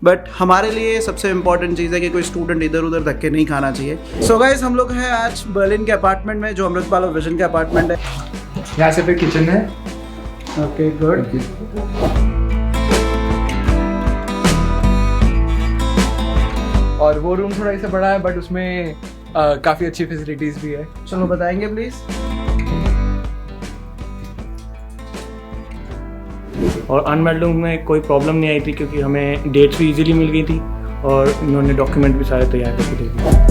But हमारे लिए सबसे इम्पॉर्टेंट चीज़ है कि कोई स्टूडेंट इधर उधर धक्के नहीं खाना चाहिए। सो गाइस, हम लोग हैं आज बर्लिन के अपार्टमेंट में, जो अमृतपाल और विजन के अपार्टमेंट है। यहाँ से फिर किचन है। Okay, good. और वो रूम थोड़ा सा बड़ा है, बट उसमें काफ़ी अच्छी फैसिलिटीज़ भी है। चलो बताएंगे प्लीज़। और अनमेल्डिंग में कोई प्रॉब्लम नहीं आई थी क्योंकि हमें डेट्स भी इजीली मिल गई थी और इन्होंने डॉक्यूमेंट भी सारे तैयार करके दे दिए।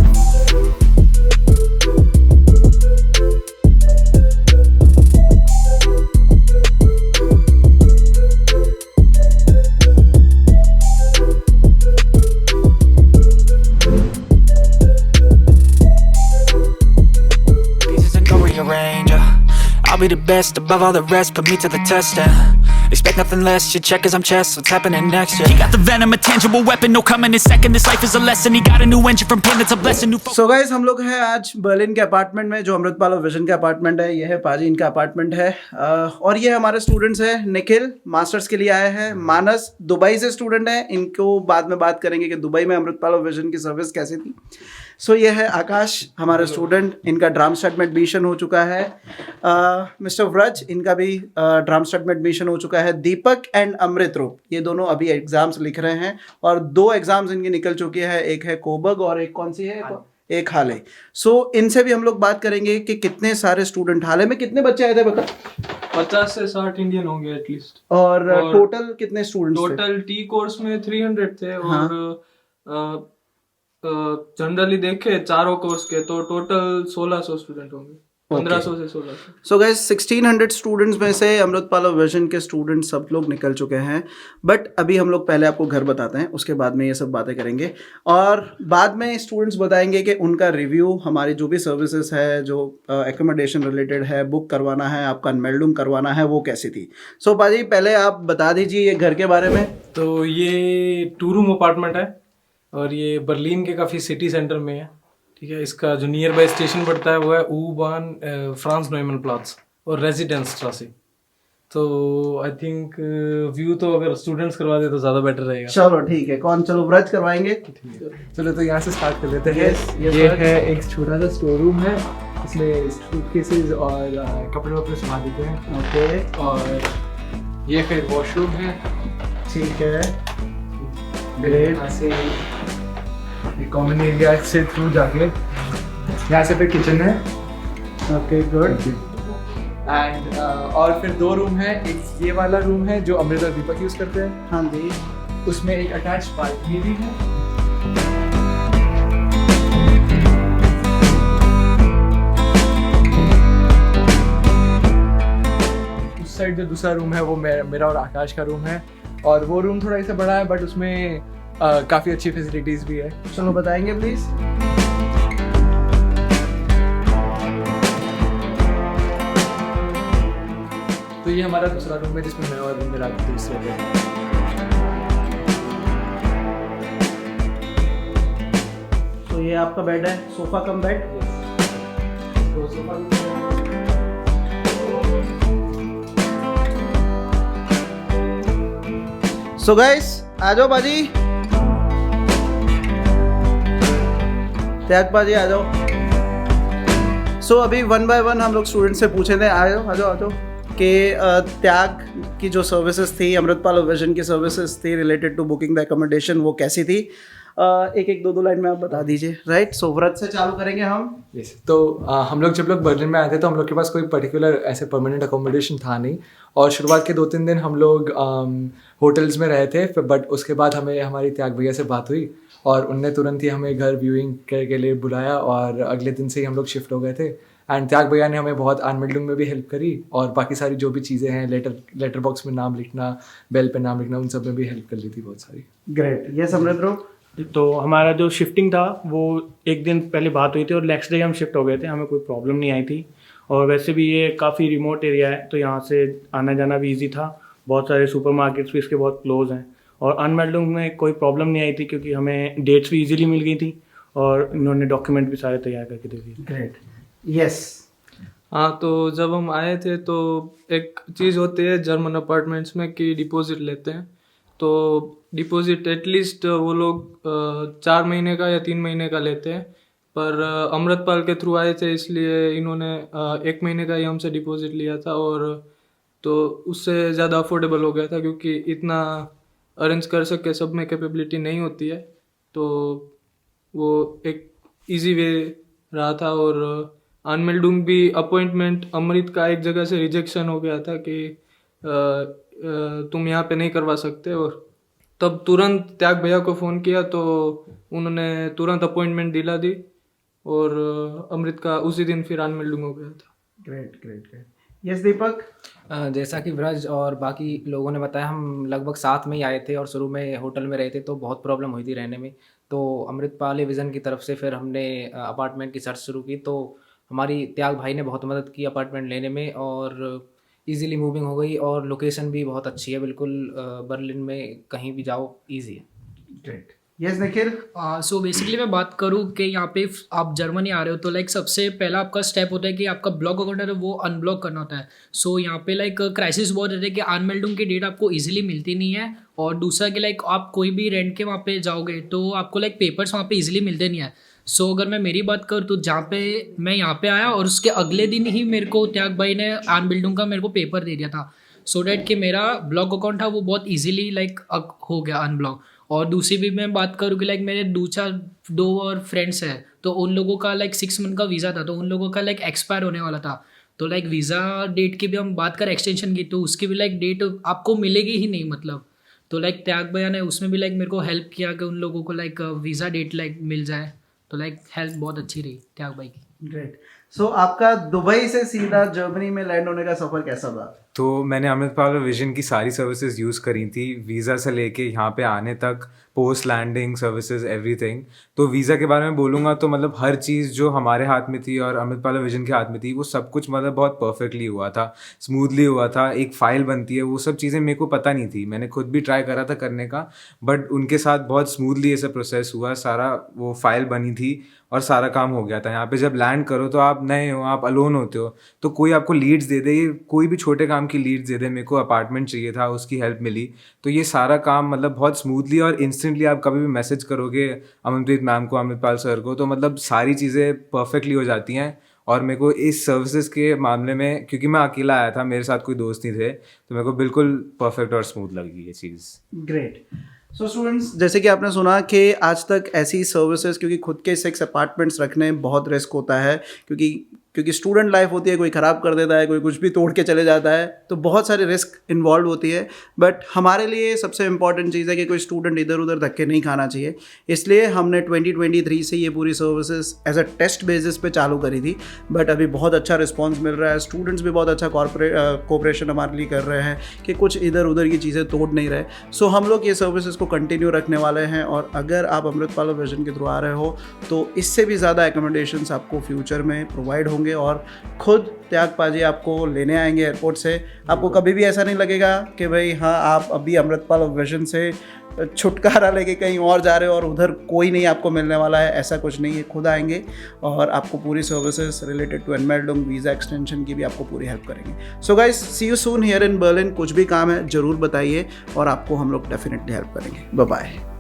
I'll be the best above all the rest, put me to the test, expect nothing less, you check as I'm chess, what's happening next, yeah. He got the venom, a tangible weapon, no coming in second, this life is a lesson, he got a new engine from pain, that's a blessing, new So guys, हम लोग हैं आज Berlin के apartment में, जो अमृतपाल और vision के apartment है। ये है पाजी, इनका अपार्टमेंट है। और ये हमारे स्टूडेंट्स हैं। निखिल मास्टर्स के लिए आए हैं, मानस दुबई से स्टूडेंट है। इनको बाद में बात करेंगे कि दुबई में अमृतपाल और विजन की सर्विस कैसी थी। सो ये है आकाश, हमारे स्टूडेंट, इनका ड्रामस्टेड में एडमिशन हो चुका है। मिस्टर व्रज, इनका भी ड्रामस्टेड में एडमिशन हो चुका है। दीपक एंड अमृत रूप, ये दोनों अभी एग्जाम्स लिख रहे हैं और 2 एग्जाम्स इनके निकल चुके हैं। एक है कोबर्ग और एक कौन सी है, एक हाले। सो इनसे भी हम लोग बात करेंगे कि कितने सारे स्टूडेंट, हाले में कितने बच्चे आए थे बता। 50 से 60 इंडियन होंगे एटलीस्ट। और टोटल कितने स्टूडेंट्स थे? टोटल टी कोर्स में 300 थे। हाँ। और जनरली देखे चारों कोर्स के तो टोटल 1600 स्टूडेंट होंगे। 1500 से 1600। सो गाइस, 1600 स्टूडेंट्स में से अमृतपाल और विजन के स्टूडेंट सब लोग निकल चुके हैं। बट अभी हम लोग पहले आपको घर बताते हैं, उसके बाद में ये सब बातें करेंगे और बाद में स्टूडेंट्स बताएंगे कि उनका रिव्यू, हमारी जो भी सर्विसेज है, जो एकोमोडेशन रिलेटेड है, बुक करवाना है, आपका अनमेल्डिंग करवाना है, वो कैसी थी। सो पाजी, पहले आप बता दीजिए ये घर के बारे में। तो ये 2 रूम अपार्टमेंट है और ये बर्लिन के काफ़ी सिटी सेंटर में है। ठीक है, इसका जो नियर बाय स्टेशन पड़ता है वो है U-Bahn फ्रांस नॉयमन प्लाट्स और रेजिडेंस स्ट्रासे। तो आई थिंक व्यू तो अगर स्टूडेंट्स करवा दे तो ज़्यादा बेटर रहेगा। चलो ठीक है, कौन, चलो व्रज करवाएंगे। चलो तो यहाँ से स्टार्ट कर लेते हैं। Yes, ये है एक छोटा सा स्टोर रूम है, इसमें सूटकेसेस और कपड़े वपड़े संभाल देते हैं। ओके। और ये फिर वॉशरूम है। ठीक है, ग्रेट। यहाँ से कॉमन एरिया से थ्रू जाके यहाँ से फिर किचन है। Okay, good. एंड और फिर 2 रूम है। एक ये वाला रूम है जो अमृत और दीपक यूज करते हैं। हाँ जी। उसमें एक अटैच बालकनी भी है। उस साइड जो दूसरा रूम है वो मेरा और आकाश का रूम है। और वो रूम थोड़ा सा बड़ा है, बट उसमें काफ़ी अच्छी फैसिलिटीज़ भी है। चलो बताएंगे प्लीज। तो ये हमारा दूसरा रूम है जिसमें मैं और मेरा दोस्त रहते हैं। तो ये आपका बेड है, सोफा कम बेड। तो सोफा सो गाइस, आ जाओ बाजी, त्याग बाजी आ जाओ। सो अभी 1 बाय 1 हम लोग स्टूडेंट से पूछे थे, आ जाओ कि त्याग की जो सर्विसेज थी, अमृतपाल और विजन की सर्विसेज थी related to booking the accommodation, वो कैसी थी। एक 2 लाइन में आप बता दीजिए। राइट, सो व्रत से चालू करेंगे हम। यस। तो हम लोग जब बर्लिन में आए थे तो हम लोग के पास कोई पर्टिकुलर ऐसे परमानेंट अकोमोडेशन था नहीं। और शुरुआत के 2-3 दिन हम लोग होटल्स में रहे थे। बट उसके बाद हमें हमारी त्याग भैया से बात हुई और उनने तुरंत ही हमें घर व्यूइंग के लिए बुलाया और अगले दिन से ही हम लोग शिफ्ट हो गए थे। एंड त्याग भैया ने हमें बहुत अनमेल्डिंग में भी हेल्प करी और बाकी सारी जो भी चीज़ें हैं, लेटर बॉक्स में नाम लिखना, बेल पे नाम लिखना, उन सब में भी हेल्प कर ली थी बहुत सारी। ग्रेट। ये समृद्ध रूप। तो हमारा जो शिफ्टिंग था वो एक दिन पहले बात हुई थी और नेक्स्ट डे हम शिफ्ट हो गए थे, हमें कोई प्रॉब्लम नहीं आई थी। और वैसे भी ये काफ़ी रिमोट एरिया है तो यहाँ से आना जाना भी ईजी था। बहुत सारे सुपरमार्केट्स भी इसके बहुत क्लोज हैं और अनमेल्डिंग में कोई प्रॉब्लम नहीं आई थी क्योंकि हमें डेट्स भी इजीली मिल गई थी और इन्होंने डॉक्यूमेंट भी सारे तैयार करके दे दिए। ग्रेट। यस। हाँ, तो जब हम आए थे तो एक चीज़ होती है जर्मन अपार्टमेंट्स में कि डिपॉजिट लेते हैं। तो डिपॉजिट एटलीस्ट वो लोग 4 महीने का या 3 महीने का लेते हैं, पर अमृतपाल के थ्रू आए थे इसलिए इन्होंने 1 महीने का ही हमसे डिपॉजिट लिया था, और तो उससे ज़्यादा अफोर्डेबल हो गया था क्योंकि इतना अरेंज कर सके सब में कैपेबिलिटी नहीं होती है, तो वो एक इजी वे रहा था। और अनमेल्डुंग भी अपॉइंटमेंट अमृत का एक जगह से रिजेक्शन हो गया था कि तुम यहाँ पे नहीं करवा सकते, और तब तुरंत त्याग भैया को फ़ोन किया तो उन्होंने तुरंत अपॉइंटमेंट दिला दी, और अमृत का उसी दिन फिर अनमेल्डुंग हो गया था। Great great great. यस दीपक। जैसा कि ब्रज और बाकी लोगों ने बताया, हम लगभग साथ में ही आए थे और शुरू में होटल में रहे थे तो बहुत प्रॉब्लम हुई थी रहने में। तो अमृतपाल विज़न की तरफ से फिर हमने अपार्टमेंट की सर्च शुरू की, तो हमारी त्याग भाई ने बहुत मदद की अपार्टमेंट लेने में, और इजीली मूविंग हो गई, और लोकेशन भी बहुत अच्छी है, बिल्कुल बर्लिन में कहीं भी जाओ ईजी है। Great. Yes Nikhil. So basically मैं बात करूँ कि यहाँ पे आप जर्मनी आ रहे हो तो लाइक सबसे पहला आपका स्टेप होता है कि आपका ब्लॉक अकाउंट है वो अनब्लॉक करना होता है। सो यहाँ पे लाइक क्राइसिस बहुत रहता है कि अनमेल्डिंग की डेट आपको इजीली मिलती नहीं है, और दूसरा कि लाइक आप कोई भी रेंट के वहाँ पे जाओगे तो आपको लाइक पेपर्स वहाँ पे इजीली मिलते नहीं है। सो अगर मैं मेरी बात करूँ तो जहाँ पे मैं यहाँ पे आया और उसके अगले दिन ही मेरे को त्याग भाई ने अनबिल्डिंग का मेरे को पेपर दे दिया था, सो डैट कि मेरा ब्लॉक अकाउंट था वो बहुत इजीली लाइक हो गया अनब्लॉक। और दूसरी भी मैं बात करूँ कि लाइक मेरे दो और फ्रेंड्स हैं तो उन लोगों का लाइक 6 मंथ का वीज़ा था, तो उन लोगों का लाइक एक्सपायर होने वाला था, तो लाइक वीज़ा डेट की भी हम बात करें एक्सटेंशन की तो उसकी भी लाइक डेट आपको मिलेगी ही नहीं मतलब। तो लाइक त्याग भैया ने उसमें भी लाइक मेरे को हेल्प किया कि उन लोगों को लाइक वीज़ा डेट लाइक मिल जाए, तो लाइक हेल्प बहुत अच्छी रही त्याग भाई की। ग्रेट। सो आपका दुबई से सीधा जर्मनी में लैंड होने का सफ़र कैसा था? तो मैंने अमृतपाल विजन की सारी सर्विसेज यूज़ करी थी, वीज़ा से लेके यहाँ पे आने तक, पोस्ट लैंडिंग सर्विसेज एवरीथिंग। तो वीज़ा के बारे में बोलूँगा तो मतलब हर चीज़ जो हमारे हाथ में थी और अमृतपाल विजन के हाथ में थी वो सब कुछ मतलब बहुत परफेक्टली हुआ था, स्मूथली हुआ था। एक फ़ाइल बनती है, वो सब चीज़ें मेरे को पता नहीं थी, मैंने खुद भी ट्राई करा था करने का, बट उनके साथ बहुत स्मूथली ये सब प्रोसेस हुआ, सारा वो फाइल बनी थी और सारा काम हो गया था। यहाँ पे जब लैंड करो तो आप नए हो, आप अलोन होते हो, तो कोई आपको लीड्स दे दे, कोई भी छोटे काम की लीड्स दे दे, मेरे को अपार्टमेंट चाहिए था उसकी हेल्प मिली, तो ये सारा काम मतलब बहुत स्मूथली और इंस्टेंटली आप कभी भी मैसेज करोगे अमनप्रीत मैम को, अमृतपाल सर को, तो मतलब सारी चीज़ें परफेक्टली हो जाती हैं। और मेरे को इस सर्विसेज के मामले में, क्योंकि मैं अकेला आया था, मेरे साथ कोई दोस्त नहीं थे, तो मेरे को बिल्कुल परफेक्ट और स्मूथ लगी ये चीज़। ग्रेट। सो स्टूडेंट्स, जैसे कि आपने सुना कि आज तक ऐसी सर्विसेज, क्योंकि खुद के 6 अपार्टमेंट्स रखने बहुत रिस्क होता है, क्योंकि स्टूडेंट लाइफ होती है, कोई ख़राब कर देता है, कोई कुछ भी तोड़ के चले जाता है, तो बहुत सारी रिस्क इन्वॉल्व होती है। बट हमारे लिए सबसे इम्पॉर्टेंट चीज़ है कि कोई स्टूडेंट इधर उधर धक्के नहीं खाना चाहिए, इसलिए हमने 2023 से ये पूरी services as a test basis पे चालू करी थी। बट अभी बहुत अच्छा रिस्पॉन्स मिल रहा है, स्टूडेंट्स भी बहुत अच्छा कोऑपरेशन हमारे लिए कर रहे हैं कि कुछ इधर उधर की चीज़ें तोड़ नहीं रहे। सो हम लोग ये सर्विसेज को कंटिन्यू रखने वाले हैं, और अगर आप अमृतपाल विजन के थ्रू आ रहे हो तो इससे भी ज़्यादा एकोमोडेशंस आपको फ्यूचर में प्रोवाइड होंगे, और खुद त्याग पाजी आपको लेने आएंगे एयरपोर्ट से। आपको कभी भी ऐसा नहीं लगेगा कि भाई हाँ आप अभी अमृतपाल विजन से छुटकारा लेके कहीं और जा रहे हो और उधर कोई नहीं आपको मिलने वाला है, ऐसा कुछ नहीं है। खुद आएंगे और आपको पूरी सर्विसेज रिलेटेड टू अनमेल्डिंग, वीज़ा एक्सटेंशन की भी आपको पूरी हेल्प करेंगे। So guys, see you soon here in Berlin. कुछ भी काम है ज़रूर बताइए और आपको हम लोग डेफिनेटली हेल्प करेंगे। Bye bye.